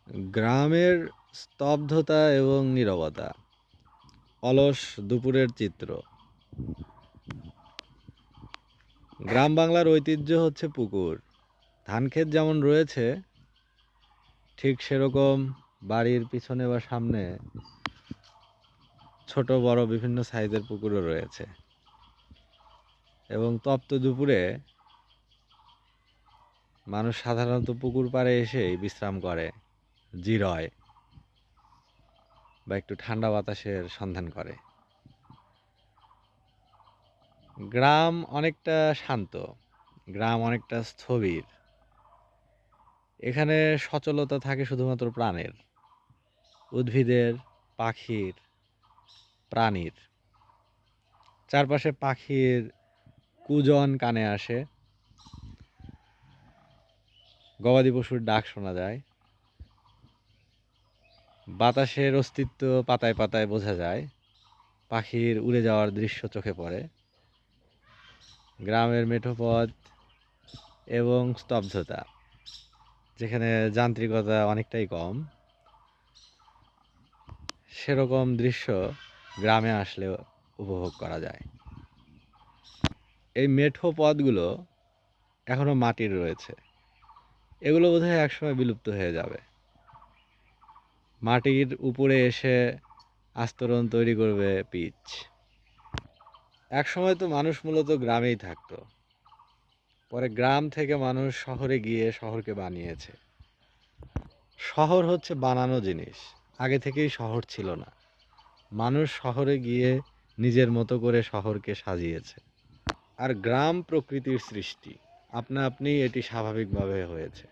গ্রামের স্তব্ধতা এবং নীরবতা, অলস দুপুরের চিত্র। গ্রাম বাংলার ঐতিহ্য হচ্ছে পুকুর। ধানক্ষেত যেমন রয়েছে ঠিক সেরকম বাড়ির পিছনে বা সামনে ছোট বড় বিভিন্ন সাইজের পুকুরও রয়েছে। এবং তপ্ত দুপুরে মানুষ সাধারণত পুকুর পাড়ে এসেই বিশ্রাম করে, জিরয় বা একটু ঠান্ডা বাতাসের সন্ধান করে। গ্রাম অনেকটা শান্ত, গ্রাম অনেকটা স্থবির। এখানে সচলতা থাকে শুধুমাত্র প্রাণের, উদ্ভিদের, পাখির, প্রাণীর। চারপাশে পাখির কুজন কানে আসে, গবাদি পশুর ডাক শোনা যায়, বাতাসের অস্তিত্ব পাতায় পাতায় বোঝা যায়, পাখির উড়ে যাওয়ার দৃশ্য চোখে পড়ে। গ্রামের মেঠো পথ এবং স্তব্ধতা, যেখানে যান্ত্রিকতা অনেকটাই কম, সেরকম দৃশ্য গ্রামে আসলে উপভোগ করা যায়। এই মেঠো পথগুলো এখনো মাটির রয়েছে, এগুলো বোধহয় একসময় বিলুপ্ত হয়ে যাবে। মাটির উপরে এসে আস্তরণ তৈরি করবে পিচ। একসময় তো মানুষ মূলত গ্রামেই থাকতো, পরে গ্রাম থেকে মানুষ শহরে গিয়ে শহরকে বানিয়েছে। শহর হচ্ছে বানানো জিনিস, আগে থেকেই শহর ছিল না। মানুষ শহরে গিয়ে নিজের মতো করে শহরকে সাজিয়েছে। আর গ্রাম প্রকৃতির সৃষ্টি, আপনা আপনি এটি স্বাভাবিকভাবে হয়েছে।